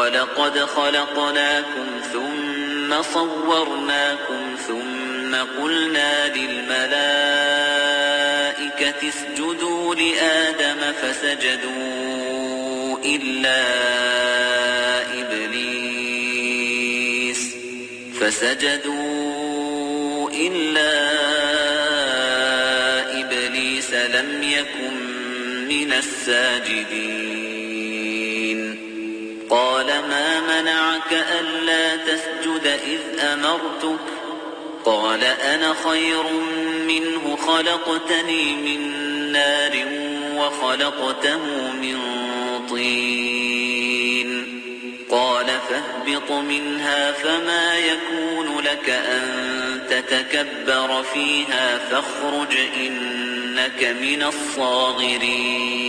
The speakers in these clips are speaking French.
وَلَقَدْ خَلَقْنَاكُمْ ثُمَّ صَوَّرْنَاكُمْ ثُمَّ قُلْنَا لِلْمَلَائِكَةِ اسْجُدُوا لِآدَمَ فَسَجَدُوا إِلَّا إِبْلِيسَ لَمْ يَكُنْ مِنَ السَّاجِدِينَ قال ما منعك ألا تسجد إذ أمرتك قال أنا خير منه خلقتني من نار وخلقته من طين قال فاهبط منها فما يكون لك أن تتكبر فيها فاخرج إنك من الصاغرين.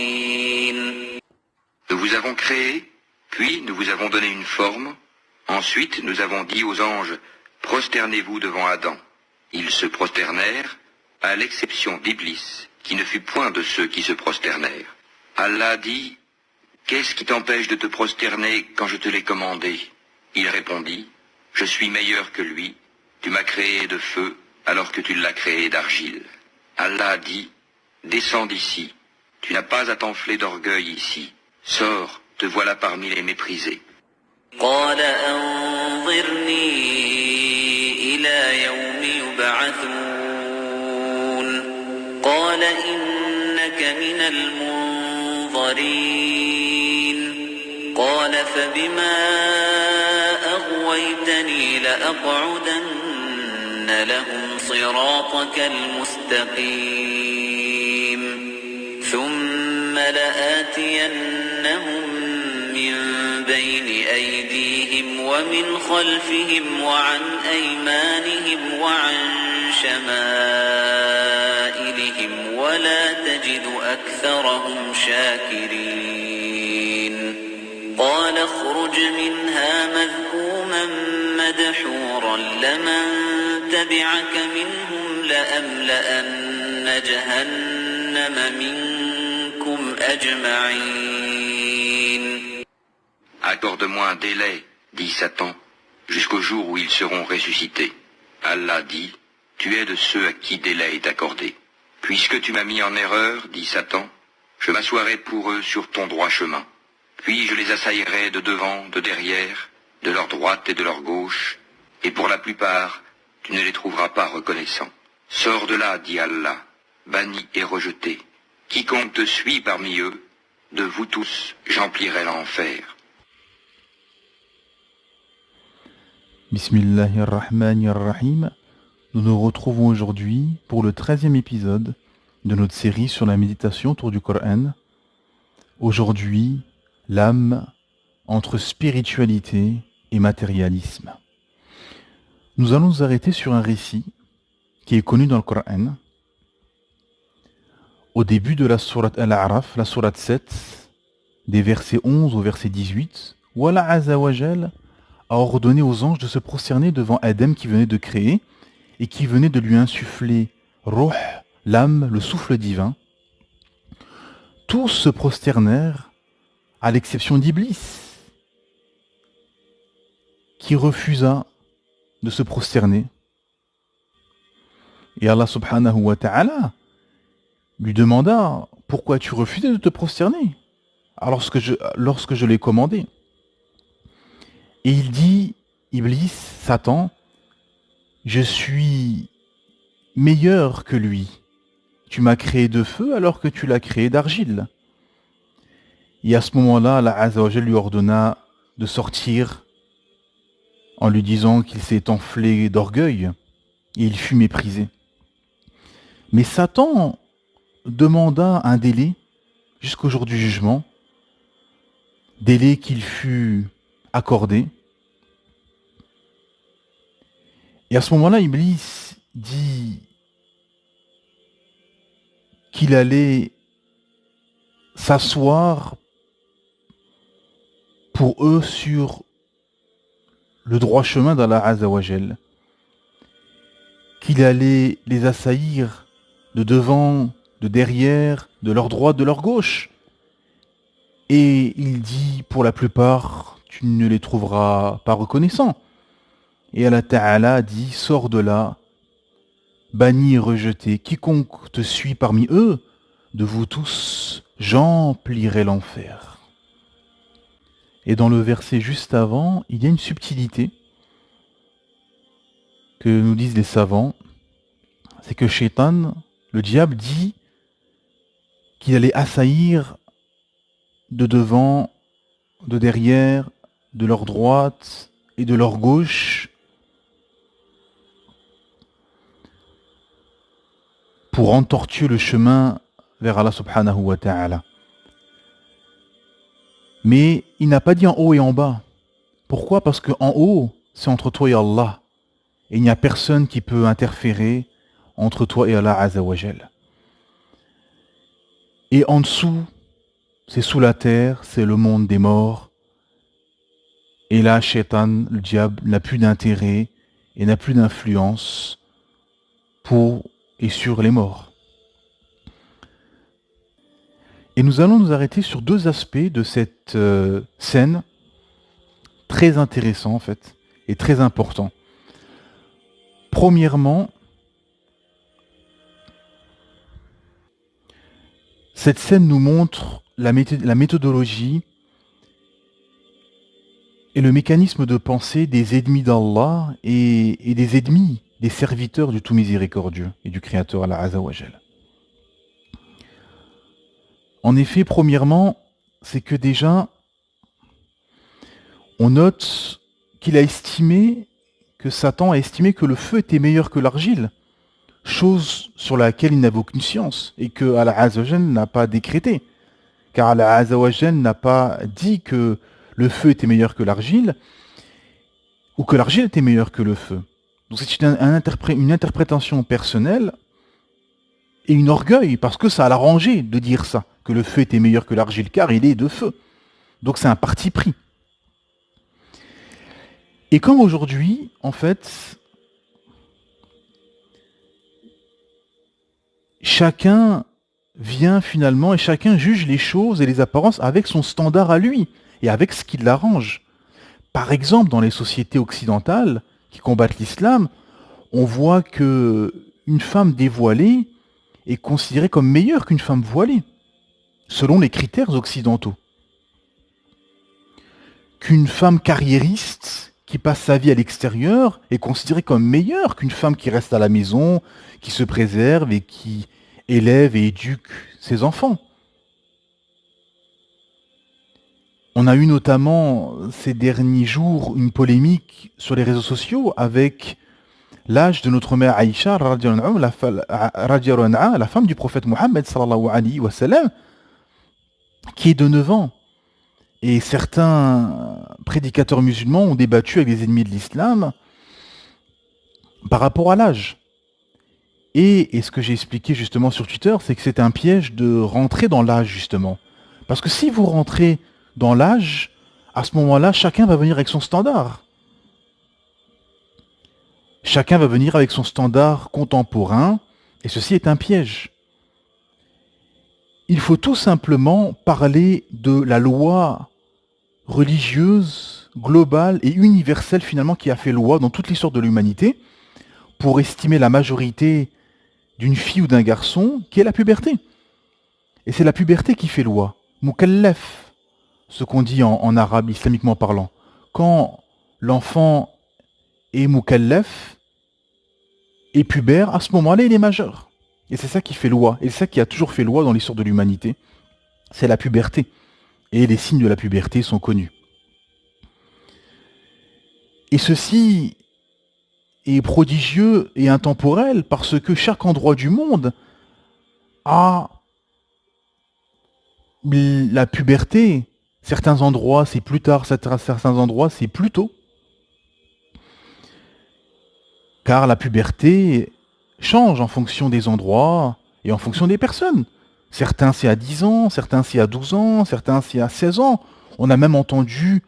Nous vous avons créé, puis nous vous avons donné une forme. Ensuite, nous avons dit aux anges, prosternez-vous devant Adam. Ils se prosternèrent, à l'exception d'Iblis, qui ne fut point de ceux qui se prosternèrent. Allah dit, qu'est-ce qui t'empêche de te prosterner quand je te l'ai commandé? Il répondit, je suis meilleur que lui, tu m'as créé de feu alors que tu l'as créé d'argile. Allah dit, descends d'ici, tu n'as pas à t'enfler d'orgueil ici, sors, te voilà parmi les méprisés. قال أنظرني إلى يوم يبعثون قال إنك من المنظرين قال فبما أغويتني لأقعدن لهم صراطك المستقيم ثم لآتينهم من بين أيديهم ومن خلفهم وعن أيمانهم وعن شمائلهم ولا تجد أكثرهم شاكرين قال اخرج منها مذءوما مدحورا لمن تبعك منهم لأملأن جهنم منكم أجمعين. Accorde-moi un délai, dit Satan, jusqu'au jour où ils seront ressuscités. Allah dit, tu es de ceux à qui délai est accordé. Puisque tu m'as mis en erreur, dit Satan, je m'assoirai pour eux sur ton droit chemin. Puis je les assaillerai de devant, de derrière, de leur droite et de leur gauche, et pour la plupart, tu ne les trouveras pas reconnaissants. Sors de là, dit Allah, banni et rejeté. Quiconque te suit parmi eux, de vous tous, j'emplirai l'enfer. Bismillahirrahmanirrahim. Nous nous retrouvons aujourd'hui pour le 13e épisode de notre série sur la méditation autour du Coran. Aujourd'hui, l'âme entre spiritualité et matérialisme. Nous allons nous arrêter sur un récit qui est connu dans le Coran. Au début de la sourate Al-A'raf, la sourate 7, des versets 11 au verset 18, où Allah Azza wa Jal a ordonné aux anges de se prosterner devant Adam qui venait de créer et qui venait de lui insuffler Ruh, l'âme, le souffle divin. Tous se prosternèrent à l'exception d'Iblis, qui refusa de se prosterner. Et Allah subhanahu wa ta'ala lui demanda, pourquoi tu refusais de te prosterner lorsque je l'ai commandé? Et il dit, Iblis, Satan, je suis meilleur que lui. Tu m'as créé de feu alors que tu l'as créé d'argile. Et à ce moment-là, Allah Azza wa Jal lui ordonna de sortir en lui disant qu'il s'est enflé d'orgueil et il fut méprisé. Mais Satan demanda un délai jusqu'au jour du jugement, délai qu'il fut accordé. Et à ce moment-là, Iblis dit qu'il allait s'asseoir pour eux sur le droit chemin d'Allah Azza wa Jal, qu'il allait les assaillir de devant, de derrière, de leur droite, de leur gauche. Et il dit pour la plupart, tu ne les trouveras pas reconnaissants. Et Allah Ta'ala dit, sors de là, banni et rejeté, quiconque te suit parmi eux, de vous tous, j'emplirai l'enfer. Et dans le verset juste avant, il y a une subtilité que nous disent les savants, c'est que Shaitan, le diable, dit qu'il allait assaillir de devant, de derrière, de leur droite et de leur gauche pour entortuer le chemin vers Allah subhanahu wa ta'ala. Mais il n'a pas dit en haut et en bas. Pourquoi? Parce qu'en haut, c'est entre toi et Allah. Et il n'y a personne qui peut interférer entre toi et Allah Azza wa Jal. Et en dessous, c'est sous la terre, c'est le monde des morts. Et là, Shaitan, le diable, n'a plus d'intérêt et n'a plus d'influence pour et sur les morts. Et nous allons nous arrêter sur deux aspects de cette scène, très intéressants en fait, et très importants. Premièrement, cette scène nous montre la méthodologie et le mécanisme de pensée des ennemis d'Allah et des ennemis, des serviteurs du tout miséricordieux et du Créateur Allah Azza wa Jal. En effet, premièrement, c'est que déjà, on note qu'il a estimé, que Satan a estimé que le feu était meilleur que l'argile, chose sur laquelle il n'avait aucune science et que Allah Azza wa Jal n'a pas décrété. Car Allah Azza wa Jal n'a pas dit que le feu était meilleur que l'argile ou que l'argile était meilleure que le feu. Donc c'est une interprétation personnelle et une orgueil, parce que ça a l'arrangé de dire ça, que le feu était meilleur que l'argile, car il est de feu. Donc c'est un parti pris. Et comme aujourd'hui, en fait, chacun vient finalement et chacun juge les choses et les apparences avec son standard à lui et avec ce qui l'arrange. Par exemple, dans les sociétés occidentales qui combattent l'islam, on voit que une femme dévoilée est considérée comme meilleure qu'une femme voilée, selon les critères occidentaux. Qu'une femme carriériste qui passe sa vie à l'extérieur est considérée comme meilleure qu'une femme qui reste à la maison, qui se préserve et qui élève et éduque ses enfants. On a eu notamment ces derniers jours une polémique sur les réseaux sociaux avec l'âge de notre mère Aïcha, la femme du prophète Mohammed, sallallahu alayhi wa sallam, qui est de 9 ans. Et certains prédicateurs musulmans ont débattu avec les ennemis de l'islam par rapport à l'âge. Et ce que j'ai expliqué justement sur Twitter, c'est que c'est un piège de rentrer dans l'âge justement. Parce que si vous rentrez dans l'âge, à ce moment-là, chacun va venir avec son standard. Chacun va venir avec son standard contemporain, et ceci est un piège. Il faut tout simplement parler de la loi religieuse, globale et universelle finalement qui a fait loi dans toute l'histoire de l'humanité pour estimer la majorité d'une fille ou d'un garçon qui est la puberté. Et c'est la puberté qui fait loi. Mukallaf, ce qu'on dit en arabe islamiquement parlant. Quand l'enfant est mukallaf et pubère, à ce moment-là, il est majeur. Et c'est ça qui fait loi. Et c'est ça qui a toujours fait loi dans l'histoire de l'humanité. C'est la puberté. Et les signes de la puberté sont connus. Et ceci est prodigieux et intemporel parce que chaque endroit du monde a la puberté. Certains endroits, c'est plus tard, certains endroits, c'est plus tôt. Car la puberté change en fonction des endroits et en fonction des personnes. Certains c'est à 10 ans, certains c'est à 12 ans, certains c'est à 16 ans. On a même entendu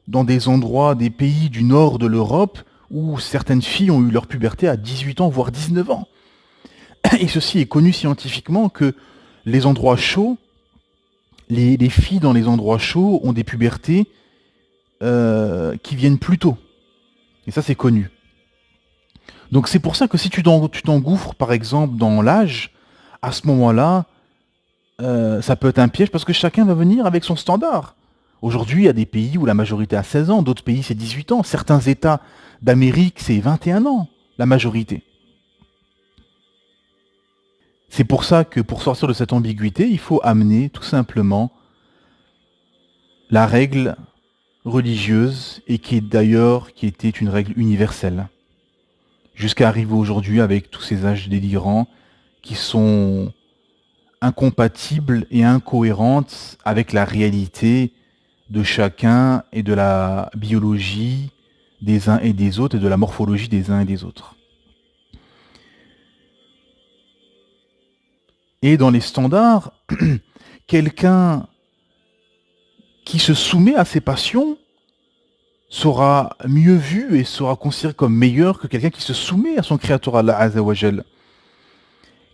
dans des endroits, des pays du nord de l'Europe, où certaines filles ont eu leur puberté à 18 ans, voire 19 ans. Et ceci est connu scientifiquement que les endroits chauds, les filles dans les endroits chauds ont des pubertés qui viennent plus tôt. Et ça, c'est connu. Donc c'est pour ça que si tu t'engouffres, par exemple, dans l'âge, à ce moment-là, ça peut être un piège parce que chacun va venir avec son standard. Aujourd'hui, il y a des pays où la majorité a 16 ans, d'autres pays c'est 18 ans. Certains États d'Amérique, c'est 21 ans, la majorité. C'est pour ça que pour sortir de cette ambiguïté, il faut amener tout simplement la règle religieuse et qui était une règle universelle. Jusqu'à arriver aujourd'hui avec tous ces âges délirants qui sont incompatibles et incohérentes avec la réalité de chacun et de la biologie des uns et des autres et de la morphologie des uns et des autres. Et dans les standards, quelqu'un qui se soumet à ses passions sera mieux vu et sera considéré comme meilleur que quelqu'un qui se soumet à son créateur Allah Azza wa Jal.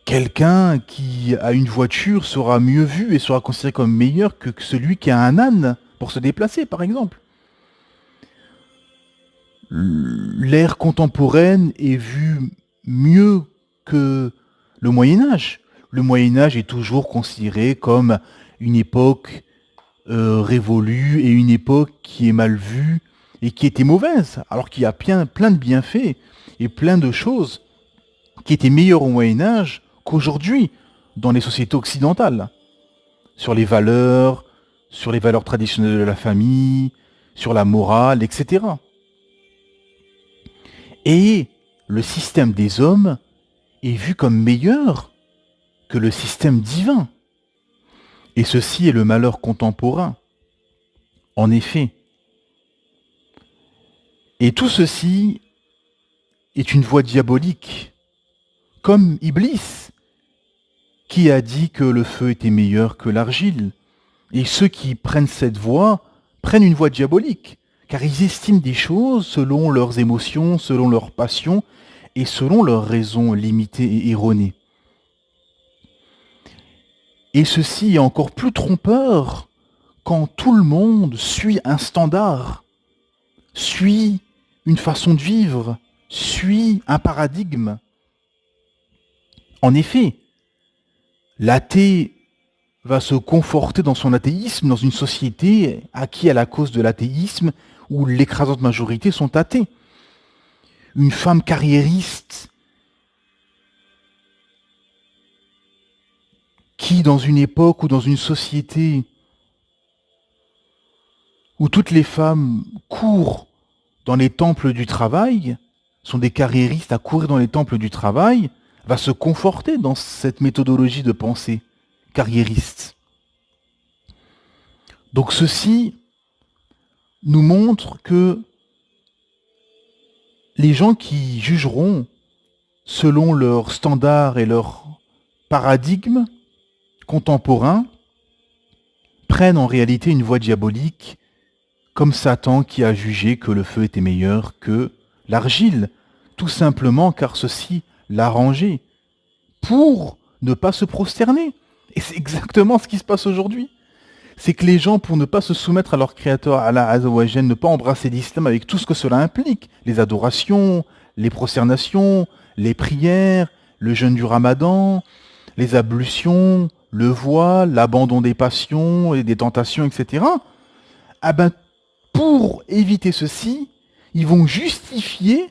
Quelqu'un qui a une voiture sera mieux vu et sera considéré comme meilleur que celui qui a un âne pour se déplacer, par exemple. L'ère contemporaine est vue mieux que le Moyen-Âge. Le Moyen-Âge est toujours considéré comme une époque révolue et une époque qui est mal vue et qui était mauvaise, alors qu'il y a plein de bienfaits et plein de choses qui étaient meilleures au Moyen-Âge qu'aujourd'hui dans les sociétés occidentales. Sur les valeurs traditionnelles de la famille, sur la morale, etc. Et le système des hommes est vu comme meilleur que le système divin. Et ceci est le malheur contemporain. En effet. Et tout ceci est une voie diabolique, comme Iblis, qui a dit que le feu était meilleur que l'argile. Et ceux qui prennent cette voie prennent une voie diabolique, car ils estiment des choses selon leurs émotions, selon leurs passions et selon leurs raisons limitées et erronées. Et ceci est encore plus trompeur quand tout le monde suit un standard, suit une façon de vivre, suit un paradigme. En effet, l'athée va se conforter dans son athéisme dans une société acquise à la cause de l'athéisme où l'écrasante majorité sont athées. Une femme carriériste qui, dans une époque ou dans une société où toutes les femmes courent dans les temples du travail, sont des carriéristes à courir dans les temples du travail, va se conforter dans cette méthodologie de pensée carriériste. Donc ceci nous montre que les gens qui jugeront selon leurs standards et leurs paradigmes contemporains prennent en réalité une voie diabolique, comme Satan qui a jugé que le feu était meilleur que l'argile, tout simplement car ceci l'arrangeait, pour ne pas se prosterner. Et c'est exactement ce qui se passe aujourd'hui. C'est que les gens, pour ne pas se soumettre à leur créateur, Allah Azza wa Jal, ne pas embrasser l'islam avec tout ce que cela implique, les adorations, les prosternations, les prières, le jeûne du ramadan, les ablutions, le voile, l'abandon des passions et des tentations, etc. Ah ben, pour éviter ceci, ils vont justifier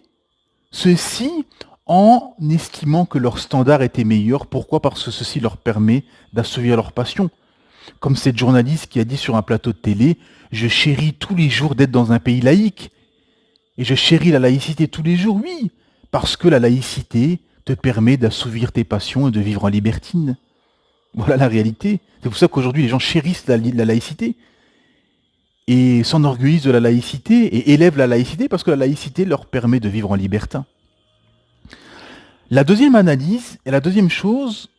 ceci en estimant que leur standard était meilleur. Pourquoi ? Parce que ceci leur permet d'assouvir leur passion. Comme cette journaliste qui a dit sur un plateau de télé « Je chéris tous les jours d'être dans un pays laïque. Et je chéris la laïcité tous les jours, oui, parce que la laïcité te permet d'assouvir tes passions et de vivre en libertine. » Voilà la réalité. C'est pour ça qu'aujourd'hui les gens chérissent la laïcité et s'enorgueillissent de la laïcité et élèvent la laïcité parce que la laïcité leur permet de vivre en libertin. La deuxième analyse et la deuxième chose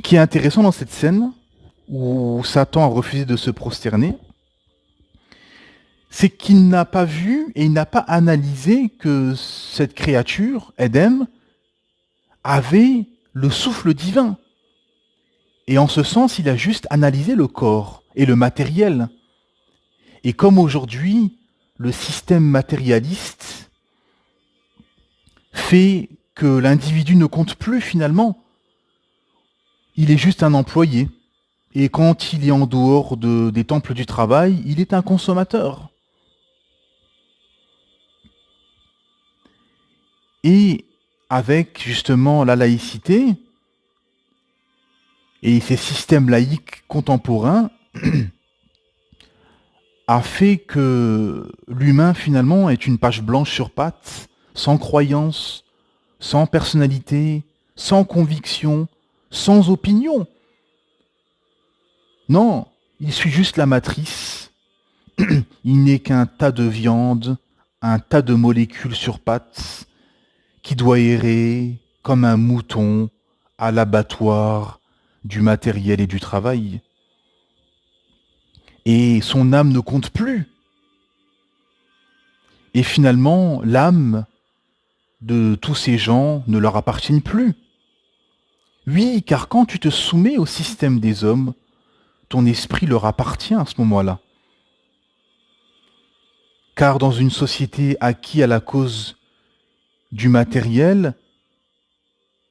qui est intéressante dans cette scène où Satan a refusé de se prosterner, c'est qu'il n'a pas vu et il n'a pas analysé que cette créature, Édem, avait le souffle divin. Et en ce sens, il a juste analysé le corps et le matériel. Et comme aujourd'hui, le système matérialiste fait que l'individu ne compte plus finalement. Il est juste un employé. Et quand il est en dehors des temples du travail, il est un consommateur. Et avec justement la laïcité et ces systèmes laïques contemporains, a fait que l'humain finalement est une page blanche sur pattes, sans croyance, sans personnalité, sans conviction, sans opinion. Non, il suit juste la matrice. Il n'est qu'un tas de viande, un tas de molécules sur pattes, qui doit errer comme un mouton à l'abattoir du matériel et du travail. Et son âme ne compte plus. Et finalement, l'âme de tous ces gens ne leur appartient plus. Oui, car quand tu te soumets au système des hommes, ton esprit leur appartient à ce moment-là. Car dans une société acquise à la cause du matériel,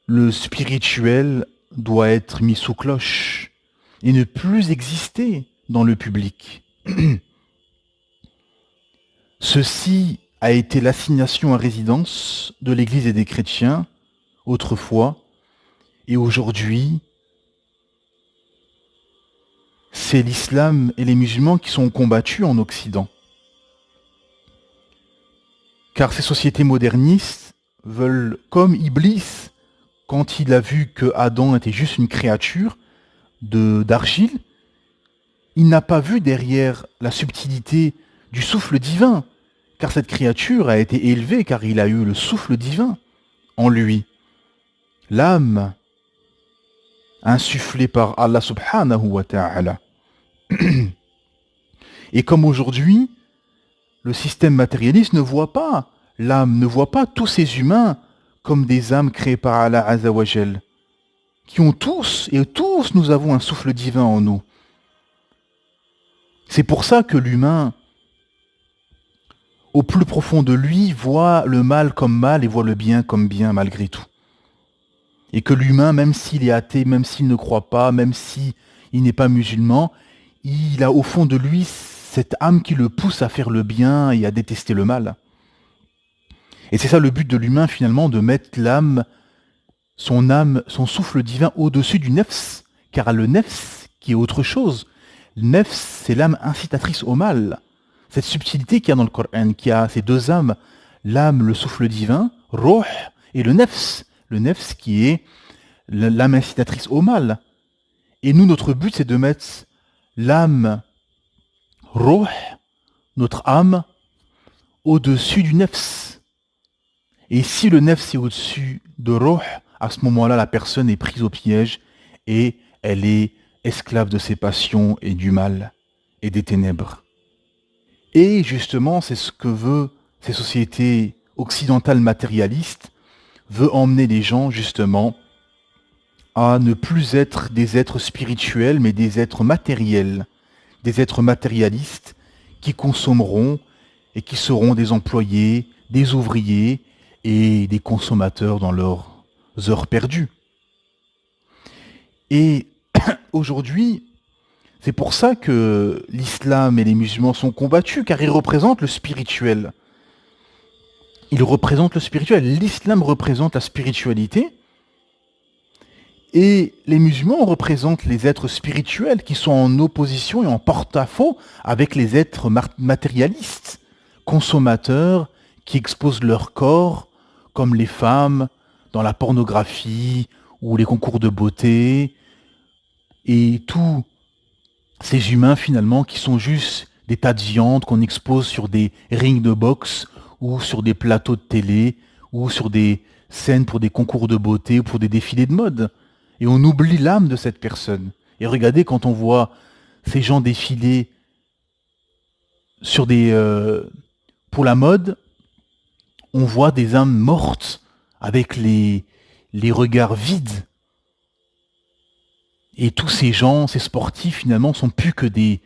le spirituel doit être mis sous cloche et ne plus exister dans le public. Ceci a été l'assignation à résidence de l'Église et des chrétiens autrefois, et aujourd'hui, c'est l'islam et les musulmans qui sont combattus en Occident. Car ces sociétés modernistes veulent, comme Iblis, quand il a vu que Adam était juste une créature d'argile, il n'a pas vu derrière la subtilité du souffle divin, car cette créature a été élevée car il a eu le souffle divin en lui. L'âme insufflée par Allah subhanahu wa ta'ala. Et comme aujourd'hui, le système matérialiste ne voit pas l'âme, ne voit pas tous ces humains comme des âmes créées par Allah Azza wa Jal, qui ont tous, et tous nous avons un souffle divin en nous. C'est pour ça que l'humain, au plus profond de lui, voit le mal comme mal et voit le bien comme bien malgré tout. Et que l'humain, même s'il est athée, même s'il ne croit pas, même s'il n'est pas musulman, il a au fond de lui cette âme qui le pousse à faire le bien et à détester le mal. Et c'est ça le but de l'humain finalement, de mettre l'âme, son souffle divin au-dessus du nefs, car le nefs qui est autre chose. Le nefs, c'est l'âme incitatrice au mal. Cette subtilité qu'il y a dans le Coran, qui a ces deux âmes, l'âme, le souffle divin, ruh, et le nefs qui est l'âme incitatrice au mal. Et nous, notre but, c'est de mettre l'âme ruh, notre âme, au-dessus du nefs. Et si le nefs est au-dessus de ruh, à ce moment-là, la personne est prise au piège et elle est esclave de ses passions et du mal et des ténèbres. Et justement, c'est ce que veut ces sociétés occidentales matérialistes, veut emmener les gens justement à ne plus être des êtres spirituels, mais des êtres matériels, des êtres matérialistes qui consommeront et qui seront des employés, des ouvriers et des consommateurs dans leurs heures perdues. Et aujourd'hui, c'est pour ça que l'islam et les musulmans sont combattus, car ils représentent le spirituel. Ils représentent le spirituel. L'islam représente la spiritualité. Et les musulmans représentent les êtres spirituels qui sont en opposition et en porte-à-faux avec les êtres matérialistes, consommateurs, qui exposent leur corps, comme les femmes, dans la pornographie ou les concours de beauté, et tous ces humains finalement qui sont juste des tas de viande qu'on expose sur des rings de boxe ou sur des plateaux de télé ou sur des scènes pour des concours de beauté ou pour des défilés de mode. Et on oublie l'âme de cette personne. Et regardez, quand on voit ces gens défiler sur pour la mode, on voit des âmes mortes avec les regards vides. Et tous ces gens, ces sportifs, finalement, sont plus que des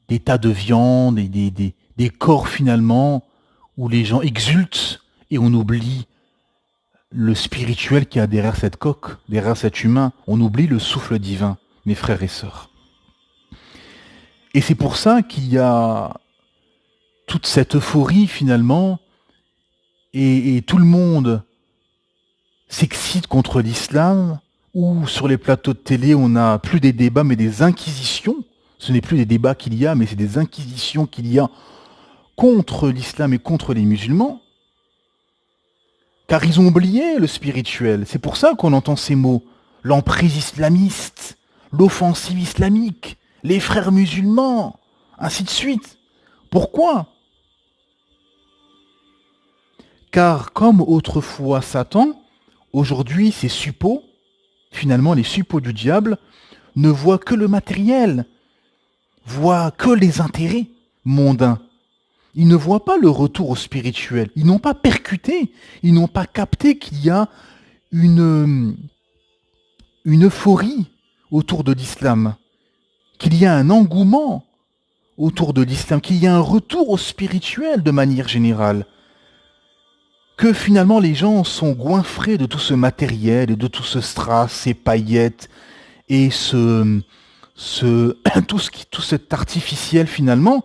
des tas de viande et des corps finalement où les gens exultent et on oublie le spirituel qu'il y a derrière cette coque, derrière cet humain. On oublie le souffle divin, mes frères et sœurs. Et c'est pour ça qu'il y a toute cette euphorie finalement et tout le monde s'excite contre l'islam, ou sur les plateaux de télé on n'a plus des débats mais des inquisitions. Ce n'est plus des débats qu'il y a mais c'est des inquisitions qu'il y a contre l'islam et contre les musulmans. Car ils ont oublié le spirituel. C'est pour ça qu'on entend ces mots. L'emprise islamiste, l'offensive islamique, les frères musulmans, ainsi de suite. Pourquoi ? Car comme autrefois Satan, aujourd'hui ces suppôts, finalement les suppôts du diable, ne voient que le matériel, voient que les intérêts mondains. Ils ne voient pas le retour au spirituel. Ils n'ont pas percuté, ils n'ont pas capté qu'il y a une euphorie autour de l'islam, qu'il y a un engouement autour de l'islam, qu'il y a un retour au spirituel de manière générale, que finalement les gens sont goinfrés de tout ce matériel et de tout ce strass, ces paillettes et tout cet artificiel finalement.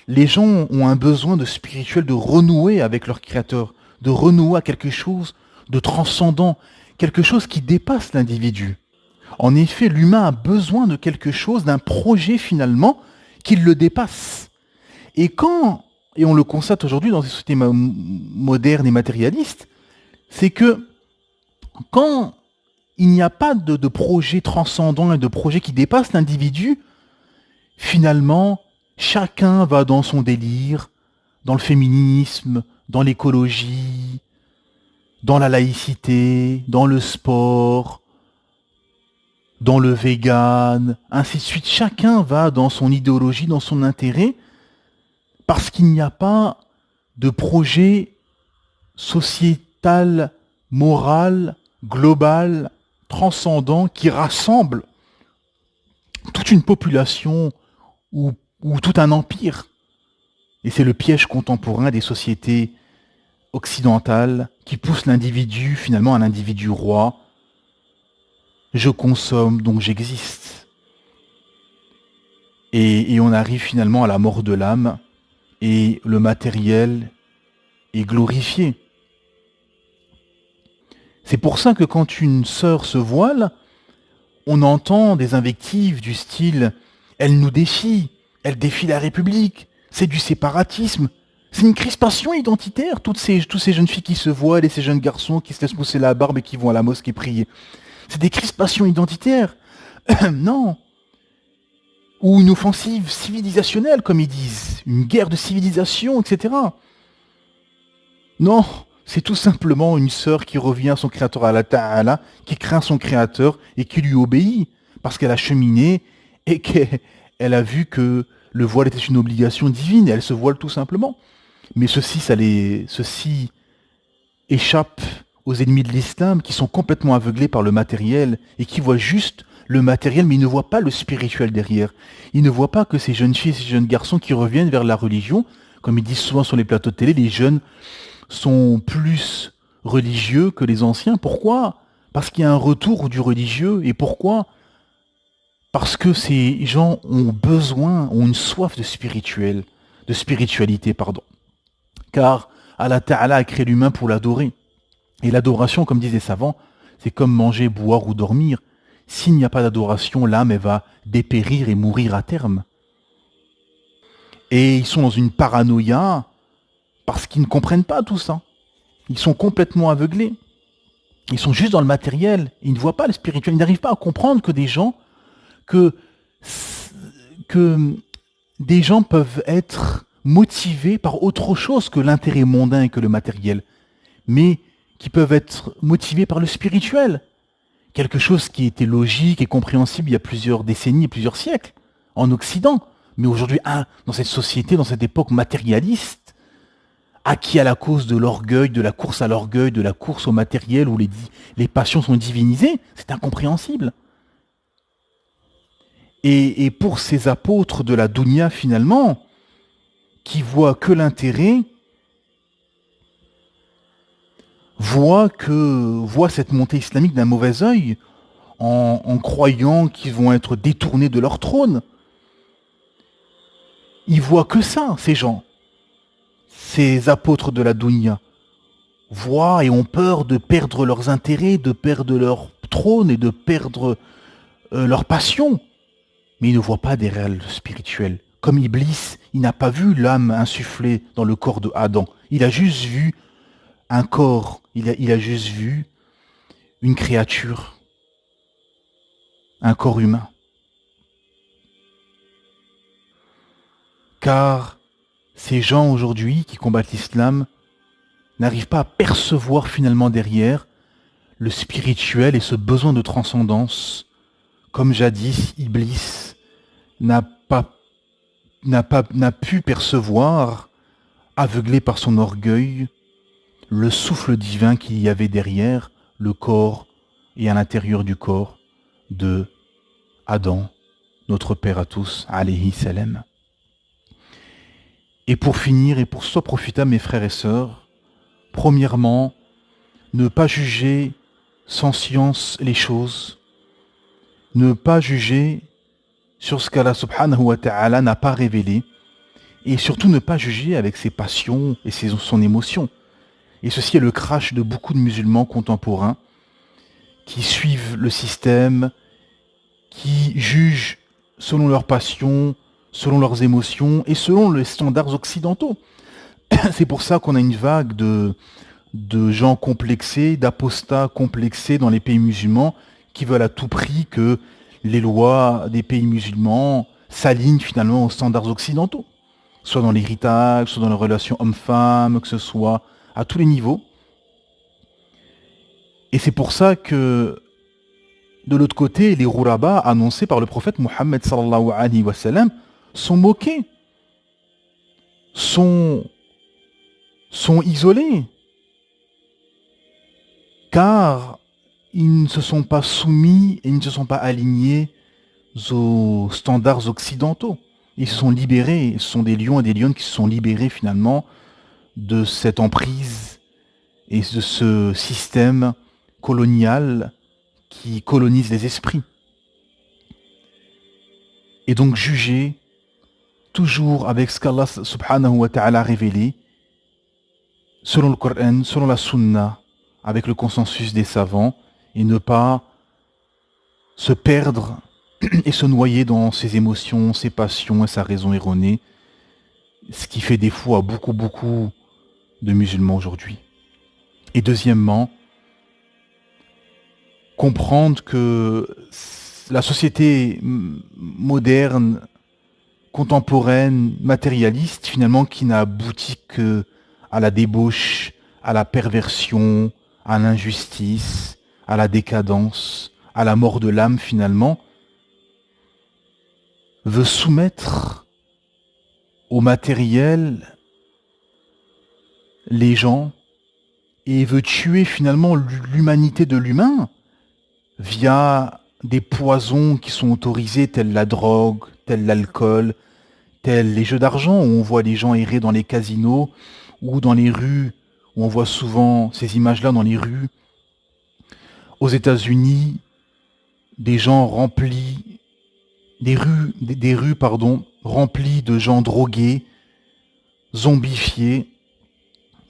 Les gens ont un besoin de spirituel, de renouer avec leur créateur, de renouer à quelque chose de transcendant, quelque chose qui dépasse l'individu. En effet, l'humain a besoin de quelque chose, d'un projet finalement, qui le dépasse. Et on le constate aujourd'hui dans ces sociétés modernes et matérialistes, c'est que quand il n'y a pas de projet transcendant et de projet qui dépasse l'individu, finalement, chacun va dans son délire, dans le féminisme, dans l'écologie, dans la laïcité, dans le sport, dans le vegan, ainsi de suite. Chacun va dans son idéologie, dans son intérêt, parce qu'il n'y a pas de projet sociétal, moral, global, transcendant, qui rassemble toute une population ou tout un empire. Et c'est le piège contemporain des sociétés occidentales qui pousse l'individu finalement à l'individu roi. Je consomme, donc j'existe. Et on arrive finalement à la mort de l'âme et le matériel est glorifié. C'est pour ça que quand une sœur se voile, on entend des invectives du style « elle nous défie ». Elle défie la République, c'est du séparatisme, c'est une crispation identitaire, toutes ces jeunes filles qui se voilent et ces jeunes garçons qui se laissent pousser la barbe et qui vont à la mosquée prier. C'est des crispations identitaires. Non. Ou une offensive civilisationnelle, comme ils disent, une guerre de civilisation, etc. Non, c'est tout simplement une sœur qui revient à son créateur, à Allah Ta'ala, qui craint son créateur et qui lui obéit, parce qu'elle a cheminé et qu'elle a vu que le voile était une obligation divine et elle se voile tout simplement. Mais ceci échappe aux ennemis de l'islam qui sont complètement aveuglés par le matériel et qui voient juste le matériel mais ils ne voient pas le spirituel derrière. Ils ne voient pas que ces jeunes filles et ces jeunes garçons qui reviennent vers la religion, comme ils disent souvent sur les plateaux de télé, les jeunes sont plus religieux que les anciens. Pourquoi ? Parce qu'il y a un retour du religieux. Et pourquoi ? Parce que ces gens ont une soif de spiritualité, pardon. Car Allah Ta'ala a créé l'humain pour l'adorer. Et l'adoration, comme disent les savants, c'est comme manger, boire ou dormir. S'il n'y a pas d'adoration, l'âme elle va dépérir et mourir à terme. Et ils sont dans une paranoïa parce qu'ils ne comprennent pas tout ça. Ils sont complètement aveuglés. Ils sont juste dans le matériel. Ils ne voient pas le spirituel. Ils n'arrivent pas à comprendre que des gens peuvent être motivés par autre chose que l'intérêt mondain et que le matériel, mais qui peuvent être motivés par le spirituel. Quelque chose qui était logique et compréhensible il y a plusieurs décennies et plusieurs siècles, en Occident. Mais aujourd'hui, dans cette société, dans cette époque matérialiste, acquis à la cause de l'orgueil, de la course à l'orgueil, de la course au matériel, où les passions sont divinisées, c'est incompréhensible. Et pour ces apôtres de la dunya finalement, qui voient que l'intérêt, voient cette montée islamique d'un mauvais œil, en croyant qu'ils vont être détournés de leur trône. Ils voient que ça, ces gens, ces apôtres de la dunya, voient et ont peur de perdre leurs intérêts, de perdre leur trône et de perdre leur passion. Mais ils ne voient pas des réels spirituels. Comme Iblis, il n'a pas vu l'âme insufflée dans le corps de Adam. Il a juste vu un corps, il a juste vu une créature, un corps humain. Car ces gens aujourd'hui qui combattent l'islam n'arrivent pas à percevoir finalement derrière le spirituel et ce besoin de transcendance. Comme jadis, Iblis n'a pu percevoir, aveuglé par son orgueil, le souffle divin qu'il y avait derrière le corps et à l'intérieur du corps de Adam, notre Père à tous, alayhi salam. Et pour finir, et pour soit profitable, mes frères et sœurs, premièrement, ne pas juger sans science les choses, ne pas juger sur ce qu'Allah subhanahu wa ta'ala n'a pas révélé, et surtout ne pas juger avec ses passions et son émotion. Et ceci est le crash de beaucoup de musulmans contemporains qui suivent le système, qui jugent selon leurs passions, selon leurs émotions et selon les standards occidentaux. C'est pour ça qu'on a une vague de gens complexés, d'apostats complexés dans les pays musulmans qui veulent à tout prix que les lois des pays musulmans s'alignent finalement aux standards occidentaux, soit dans l'héritage, soit dans les relations hommes-femmes, que ce soit à tous les niveaux. Et c'est pour ça que de l'autre côté, les Ghuraba annoncés par le prophète Mohammed sallallahu alayhi wa sallam sont moqués, sont isolés, car ils ne se sont pas soumis et ils ne se sont pas alignés aux standards occidentaux. Ils se sont libérés, ce sont des lions et des lionnes qui se sont libérés finalement de cette emprise et de ce système colonial qui colonise les esprits. Et donc juger toujours avec ce qu'Allah subhanahu wa ta'ala a révélé, selon le Coran, selon la Sunna, avec le consensus des savants, et ne pas se perdre et se noyer dans ses émotions, ses passions et sa raison erronée, ce qui fait défaut à beaucoup de musulmans aujourd'hui. Et deuxièmement, comprendre que la société moderne, contemporaine, matérialiste, finalement, qui n'a abouti que à la débauche, à la perversion, à l'injustice, à la décadence, à la mort de l'âme finalement, veut soumettre au matériel les gens et veut tuer finalement l'humanité de l'humain via des poisons qui sont autorisés tels la drogue, tels l'alcool, tels les jeux d'argent où on voit les gens errer dans les casinos ou dans les rues, où on voit souvent ces images-là dans les rues. Aux États-Unis, des gens remplis, des rues remplies de gens drogués, zombifiés,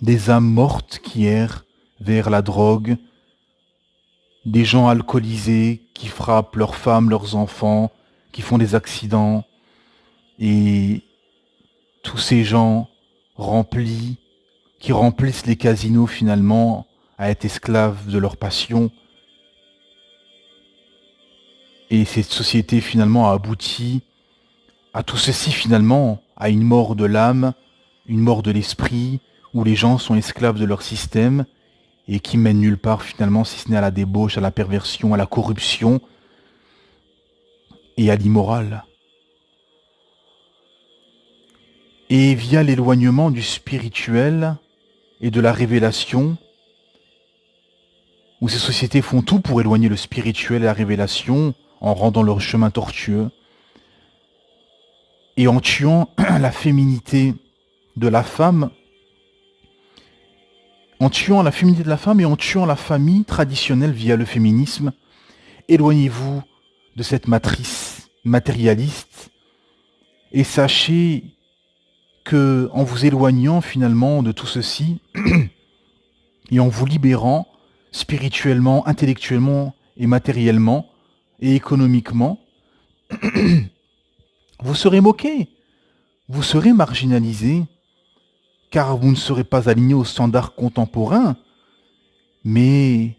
des âmes mortes qui errent vers la drogue, des gens alcoolisés qui frappent leurs femmes, leurs enfants, qui font des accidents, et tous ces gens qui remplissent les casinos finalement à être esclaves de leur passion. Et cette société finalement a abouti à tout ceci finalement, à une mort de l'âme, une mort de l'esprit, où les gens sont esclaves de leur système et qui mènent nulle part finalement si ce n'est à la débauche, à la perversion, à la corruption et à l'immoral. Et via l'éloignement du spirituel et de la révélation, où ces sociétés font tout pour éloigner le spirituel et la révélation en rendant leur chemin tortueux, et en tuant la féminité de la femme, en tuant la féminité de la femme et en tuant la famille traditionnelle via le féminisme. Éloignez-vous de cette matrice matérialiste et sachez que en vous éloignant finalement de tout ceci et en vous libérant spirituellement, intellectuellement et matériellement et économiquement, vous serez moqué, vous serez marginalisé, car vous ne serez pas aligné aux standards contemporains, mais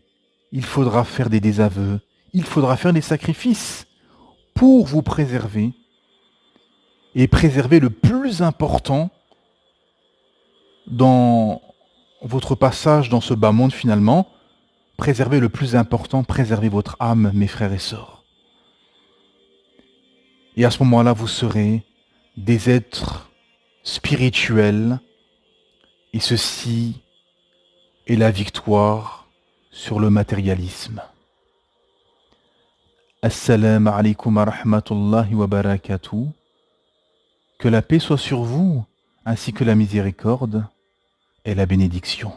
il faudra faire des désaveux, il faudra faire des sacrifices pour vous préserver et préserver le plus important dans votre passage dans ce bas monde finalement, préserver le plus important, préserver votre âme, mes frères et sœurs. Et à ce moment-là, vous serez des êtres spirituels, et ceci est la victoire sur le matérialisme. Assalamu alaikum wa rahmatullahi wa barakatuh. Que la paix soit sur vous, ainsi que la miséricorde et la bénédiction.